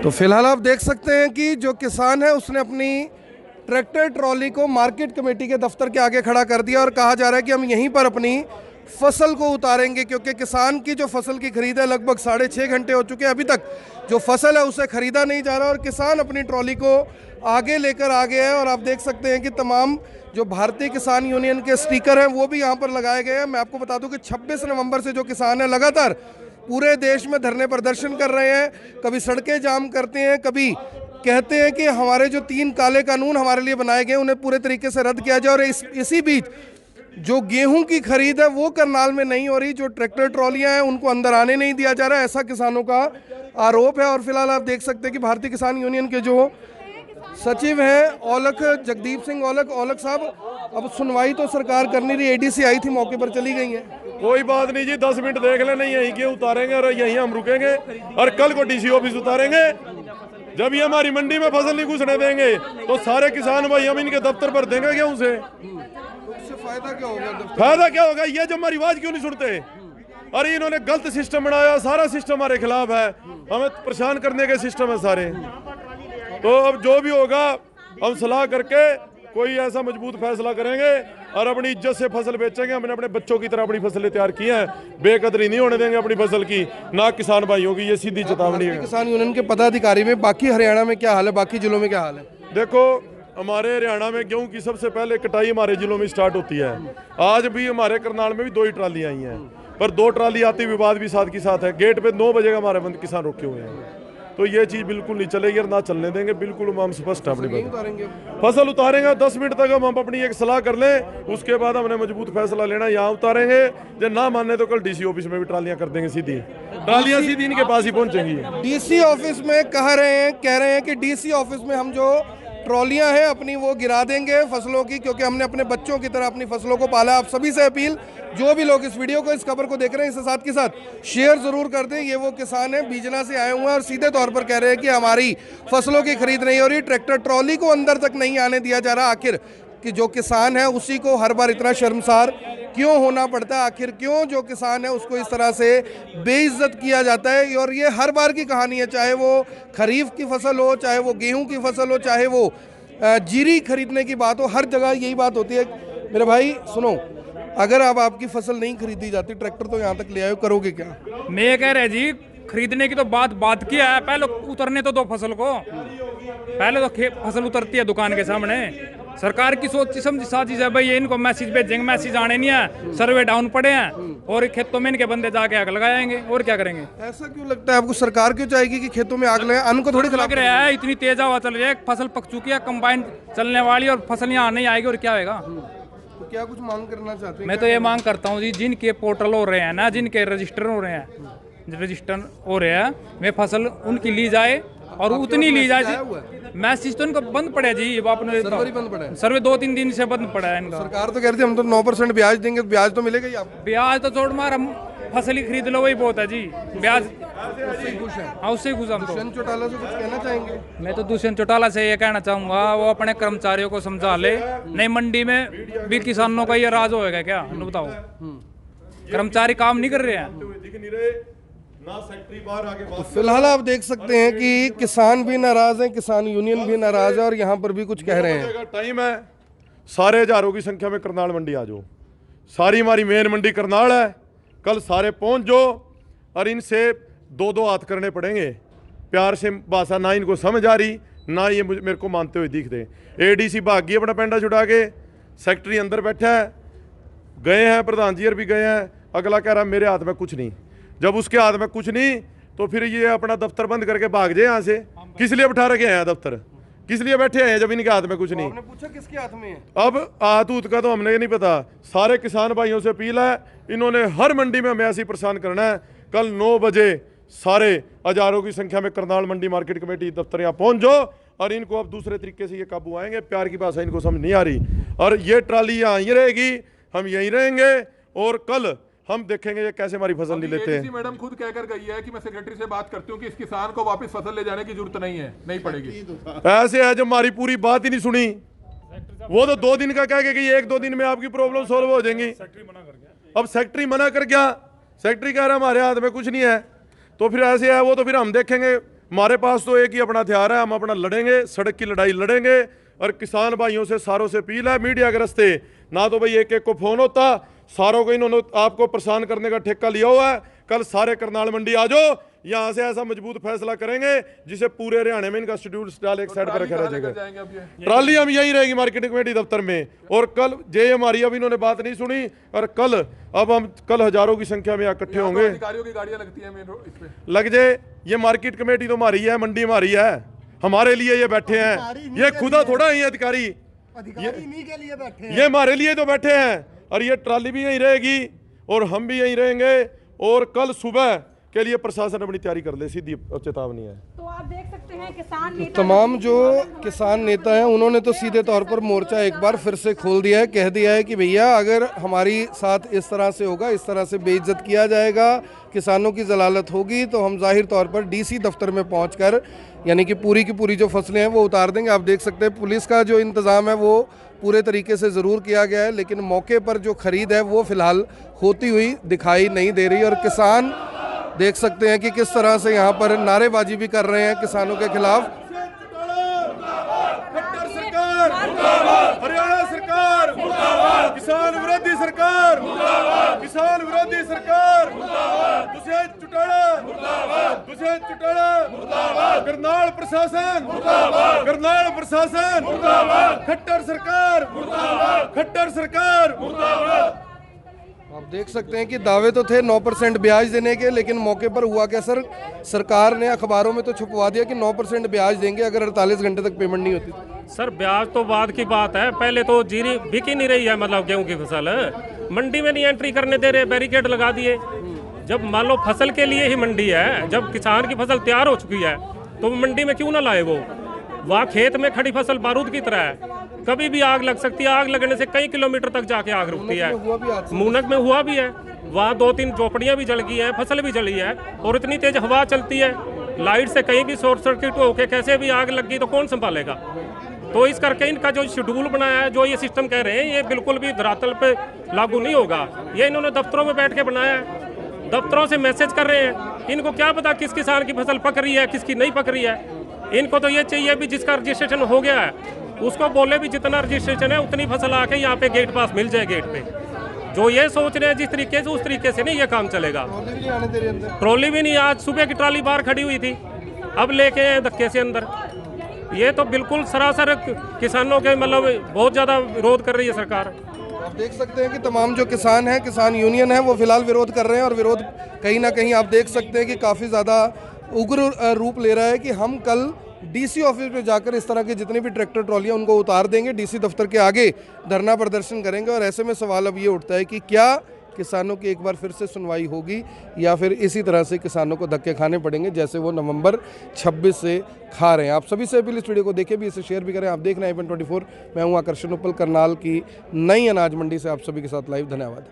तो फिलहाल आप देख सकते हैं कि जो किसान है उसने अपनी ट्रैक्टर ट्रॉली को मार्केट कमेटी के दफ्तर के आगे खड़ा कर दिया और कहा जा रहा है कि हम यहीं पर अपनी फसल को उतारेंगे, क्योंकि किसान की जो फसल की खरीद है लगभग 6.5 घंटे हो चुके हैं, अभी तक जो फसल है उसे खरीदा नहीं जा रहा और किसान अपनी ट्रॉली को आगे लेकर आ गया है। और आप देख सकते हैं कि तमाम जो भारतीय किसान यूनियन के स्टिकर हैं वो भी यहाँ पर लगाए गए हैं। मैं आपको बता दूं कि 26 नवंबर से जो किसान है लगातार पूरे देश में धरने प्रदर्शन कर रहे हैं, कभी सड़कें जाम करते हैं, कभी कहते हैं कि हमारे जो 3 काले कानून हमारे लिए बनाए गए उन्हें पूरे तरीके से रद्द किया जाए। और इसी बीच जो गेहूं की खरीद है वो करनाल में नहीं हो रही, जो ट्रैक्टर ट्रॉलियां हैं उनको अंदर आने नहीं दिया जा रहा है, ऐसा किसानों का आरोप है। और फिलहाल आप देख सकते हैं कि भारतीय किसान यूनियन के जो सचिव हैं औलख जगदीप सिंह औलख साहब, अब सुनवाई तो सरकार कर नहीं रही, एडीसी आई थी मौके पर चली गई है। कोई बात नहीं जी, 10 मिनट देख लेना, यहीं के उतारेंगे और यहीं हम रुकेंगे और कल को डीसी ऑफिस उतारेंगे। जब ये हमारी मंडी में फसल नहीं घुसने देंगे तो सारे किसान भाई हम इनके दफ्तर पर देंगे गेहूं से। फायदा क्या होगा? फायदा क्या होगा? ये जब हमारी आवाज क्यों नहीं सुनते? अरे इन्होंने गलत सिस्टम बनाया, सारा सिस्टम हमारे खिलाफ है, हमें परेशान करने के सिस्टम है सारे। तो अब जो भी होगा हम सलाह करके कोई ऐसा मजबूत फैसला करेंगे और अपनी इज्जत से फसल बेचेंगे। हमने अपने बच्चों की तरह अपनी फसलें तैयार की हैं, बेकदरी नहीं होने देंगे अपनी फसल की, ना किसान भाइयों की। ये सीधी चेतावनी है। किसान यूनियन के पदाधिकारी में बाकी हरियाणा में क्या हाल है, बाकी जिलों में क्या हाल है? देखो, हमारे हरियाणा में गेहूं की सबसे पहले कटाई हमारे जिलों में स्टार्ट होती है। आज भी हमारे करनाल में भी 2 ही ट्राली आई हैं, पर 2 ट्राली आती विवाद भी साथ की साथ है। गेट पे 9 बजे का हमारे बंद किसान रुके हुए हैं, तो ये चीज बिल्कुल नहीं चलेगी और ना चलने देंगे। बिल्कुल हम स्पष्ट है अपनी फसल उतारेंगे। 10 मिनट तक हम अपनी एक सलाह कर लें, उसके बाद हमने मजबूत फैसला लेना, यहाँ उतारेंगे। जब ना मानने तो कल डीसी ऑफिस में भी ट्रालियां कर देंगे, सीधी ट्रालियां सीधी इनके पास ही पहुंचेंगी। डीसी ऑफिस में कह रहे हैं कि डीसी ऑफिस में हम जो ट्रॉलियां हैं अपनी वो गिरा देंगे फसलों की, क्योंकि हमने अपने बच्चों की तरह अपनी फसलों को पाला। आप सभी से अपील, जो भी लोग इस वीडियो को, इस खबर को देख रहे हैं, इसके साथ के साथ शेयर जरूर कर दें। ये वो किसान हैं, बीजना से आए हुए हैं और सीधे तौर पर कह रहे हैं कि हमारी फसलों की खरीद नहीं हो रही, ट्रैक्टर ट्रॉली को अंदर तक नहीं आने दिया जा रहा। आखिर कि जो किसान है उसी को हर बार इतना शर्मसार क्यों होना पड़ता है? आखिर क्यों जो किसान है उसको इस तरह से बेइज्जत किया जाता है? और ये हर बार की कहानी है, चाहे वो खरीफ की फसल हो, चाहे वो गेहूं की फसल हो, चाहे वो जीरी खरीदने की बात हो, हर जगह यही बात होती है। मेरे भाई सुनो, अगर अब आपकी फसल नहीं खरीदी जाती, ट्रैक्टर तो यहाँ तक ले आए, करोगे क्या? मैं कह रहे जी, खरीदने की तो बात किया है, पहले उतरने तो दो फसल को। पहले तो फसल उतरती है दुकान के सामने। सरकार की सोच समझ साजिश है भाई, ये इनको मैसेज भेजेंगे, मैसेज आने नहीं है, सर्वे डाउन पड़े हैं और खेतों में इनके बंदे जाके आग लगाएंगे, और क्या करेंगे? ऐसा क्यों लगता है आपको? सरकार क्यों चाहेगी कि खेतों में आग लगे? अन्न को थोड़ी लग रहा है, इतनी तेज हवा चल रही है, फसल पक चुकी है, कंबाइन चलने वाली और फसल यहाँ नहीं आएगी, और क्या होगा? तो क्या कुछ मांग करना चाहते हैं? मैं तो ये मांग करता हूँ जी, जिनके पोर्टल हो रहे हैं ना, जिनके रजिस्टर हो रहे हैं, वे फसल उनकी ली जाए और उतनी ली जाए। मैसेज तो इनको बंद पड़ा जी, सर्वे 2-3 दिन से बंद पड़ा है इनका। सरकार तो कह रही थी हम तो 9% ब्याज देंगे, तो ब्याज तो मिलेगा ही आपको। ब्याज तो छोड़ मार, हम फसल ही खरीद लो, वही बहुत है जी। ब्याज उससे खुश है? हाँ, उससे खुश हम। दुष्यंत चौटाला से कुछ कहना चाहेंगे? मैं तो दुष्यंत चौटाला से ये कहना चाहूंगा, वो अपने कर्मचारियों को समझा ले। नहीं, मंडी में भी किसानों का ये राज होएगा क्या? बताओ, कर्मचारी काम नहीं कर रहे हैं। तो फिलहाल आप देख सकते हैं कि किसान भी नाराज हैं, किसान यूनियन भी नाराज है और यहाँ पर भी कुछ कह रहे हैं। टाइम है, सारे हजारों की संख्या में करनाल मंडी आ जाओ। सारी हमारी मेन मंडी करनाल है, कल सारे पहुंच जाओ और इनसे 2-2 हाथ करने पड़ेंगे। प्यार से भाषा ना इनको समझ आ रही, ना ये मेरे को मानते हुए दिखते। एडीसी भाग गई अपना पेंडा छुड़ा के, सेक्रेटरी अंदर बैठा है, गए हैं प्रधान जी भी गए हैं, अगला कह रहा मेरे हाथ में कुछ नहीं। जब उसके हाथ में कुछ नहीं तो फिर ये अपना दफ्तर बंद करके भाग जाए यहाँ से। किस लिए बैठा रखे हैं दफ्तर, किस लिए बैठे हैं जब इनके हाथ में कुछ नहीं? आपने पूछा किसके हाथ में है? अब हाथ ऊत का तो हमने ये नहीं पता। सारे किसान भाइयों से अपील है, इन्होंने हर मंडी में हमें ऐसी परेशान करना है। कल 9 बजे सारे हजारों की संख्या में करनाल मंडी मार्केट कमेटी दफ्तर यहाँ पहुंच जाओ और इनको अब दूसरे तरीके से ये काबू आएंगे। प्यार की भाषा इनको समझ नहीं आ रही और ये ट्राली यहाँ यहीं रहेगी, हम यहीं रहेंगे और कल हम देखेंगे ये कैसे हमारी फसल नहीं लेते हैं। मैडम खुद कहकर गई है कि मैं सेक्रेटरी से बात करती हूँ कि इस किसान को वापस फसल ले जाने की जरूरत नहीं पड़ेगी। ऐसे है जब हमारी पूरी बात ही नहीं सुनी, वो तो 2 दिन का कह के कि 1-2 दिन में आपकी प्रॉब्लम सॉल्व हो जाएंगी। अब सेक्रेटरी मना कर गया, सेक्रेटरी कह रहा हमारे हाथ में कुछ नहीं है, तो फिर ऐसे है वो तो फिर हम देखेंगे हमारे पास तो एक ही अपना हथियार है, हम अपना लड़ेंगे, सड़क की लड़ाई लड़ेंगे। और किसान भाइयों से सारों से अपील है, मीडिया के रस्ते ना तो भाई एक एक को फोन होता, सारों को इन्होंने आपको परेशान करने का ठेका लिया हुआ है। कल सारे करनाल मंडी आ जाओ, यहाँ से ऐसा मजबूत फैसला करेंगे जिसे पूरे हरियाणा में इनका शेड्यूल डाल एक साइड पर रखा रहेगा। ट्राली हम यही रहेगी मार्केटिंग कमेटी दफ्तर में। और कल जे हमारी अब इन्होंने बात नहीं सुनी, और कल हजारों की संख्या में इकट्ठे होंगे। अधिकारियों की गाड़ियां लगती हैं मेन रोड इस पे। लग जाए, ये मार्केट कमेटी तो हमारी है, मंडी हमारी है, हमारे लिए ये बैठे हैं। ये खुदा थोड़ा ही अधिकारी इन्हीं के लिए बैठे हैं। ये हमारे लिए तो बैठे हैं। और ये ट्राली भी यहीं रहेगी और हम भी यहीं रहेंगे। और कल सुबह के लिए प्रशासन अपनी तैयारी कर ले, सीधी चेतावनी है। तो आप देख सकते हैं किसान नेता तमाम जो किसान नेता हैं उन्होंने तो सीधे तौर पर मोर्चा एक बार फिर से खोल दिया है, कह दिया है कि भैया अगर हमारी साथ इस तरह से होगा, इस तरह से बेइज्जत किया जाएगा, किसानों की जलालत होगी, तो हम जाहिर तौर पर डीसी दफ्तर में पहुंचकर यानी कि पूरी की पूरी जो फसलें हैं वो उतार देंगे। आप देख सकते हैं पुलिस का जो इंतज़ाम है वो पूरे तरीके से ज़रूर किया गया है, लेकिन मौके पर जो खरीद है वो फिलहाल होती हुई दिखाई नहीं दे रही। और किसान देख सकते हैं कि किस तरह से यहाँ पर नारेबाजी भी कर रहे हैं किसानों के खिलाफ। खट्टर सरकार मुर्दाबाद, हरियाणा सरकार मुर्दाबाद, किसान विरोधी सरकार मुर्दाबाद, किसान विरोधी सरकार मुर्दाबाद, तुझे चुटाड़ा मुर्दाबाद, तुझे चुटाड़ा मुर्दाबाद, करनाल प्रशासन मुर्दाबाद, करनाल प्रशासन मुर्दाबाद, खट्टर सरकार मुर्दाबाद, खट्टर सरकार मुर्दाबाद। आप देख सकते हैं कि दावे तो थे 9% ब्याज देने के, लेकिन मौके पर हुआ क्या सर, सरकार ने अखबारों में तो छुपवा दिया कि 9% ब्याज देंगे अगर 48 घंटे तक पेमेंट नहीं होती। सर ब्याज तो बाद की बात है, पहले तो जीरी बिक ही नहीं रही है, मतलब गेहूं की फसल मंडी में नहीं एंट्री करने दे रहे, बैरिकेड लगा दिए। जब मान लो फसल के लिए ही मंडी है, जब किसान की फसल तैयार हो चुकी है तो मंडी में क्यों ना लाए वो? वहाँ खेत में खड़ी फसल बारूद की तरह है, कभी भी आग लग सकती है। आग लगने से कई किलोमीटर तक जाके आग रुकती है। मूनक में हुआ भी है, वहाँ 2-3 झोपड़ियाँ भी जल गई हैं, फसल भी जली है, और इतनी तेज हवा चलती है, लाइट से कहीं भी शॉर्ट सर्किट होके कैसे भी आग लग गई तो कौन संभालेगा? तो इस करके इनका जो शेड्यूल बनाया है, जो ये सिस्टम कह रहे हैं, ये बिल्कुल भी धरातल पे लागू नहीं होगा। ये इन्होंने दफ्तरों में बैठ के बनाया है, दफ्तरों से मैसेज कर रहे हैं। इनको क्या पता किस किसान की फसल पक रही है, किसकी नहीं पक रही है। इनको तो ये चाहिए भी जिसका रजिस्ट्रेशन हो गया है उसको बोले भी जितना रजिस्ट्रेशन है उतनी फसल आके यहाँ पे गेट पास मिल जाए गेट पे। जो ये सोच रहे हैं जिस तरीके से, उस तरीके से नहीं ये काम चलेगा। ट्रॉली भी नहीं, आज सुबह की ट्रॉली बाहर खड़ी हुई थी, अब लेके आए धक्के से अंदर। ये तो बिल्कुल सरासर किसानों के मतलब बहुत ज़्यादा विरोध कर रही है सरकार। आप देख सकते हैं कि तमाम जो किसान हैं, किसान यूनियन है, वो फिलहाल विरोध कर रहे हैं। और विरोध कहीं ना कहीं आप देख सकते हैं कि काफ़ी ज़्यादा उग्र रूप ले रहा है कि हम कल डीसी ऑफिस में जाकर इस तरह की जितनी भी ट्रैक्टर ट्रॉलियां उनको उतार देंगे, डीसी दफ्तर के आगे धरना प्रदर्शन करेंगे। और ऐसे में सवाल अब ये उठता है कि क्या किसानों की एक बार फिर से सुनवाई होगी या फिर इसी तरह से किसानों को धक्के खाने पड़ेंगे जैसे वो नवंबर 26 से खा रहे हैं। आप सभी से अपील, इस वीडियो को देखें भी, इसे शेयर भी करें। आप देख रहे हैं IPN24, मैं हूँ आकर्षण उपल, करनाल की नई अनाज मंडी से आप सभी के साथ लाइव। धन्यवाद।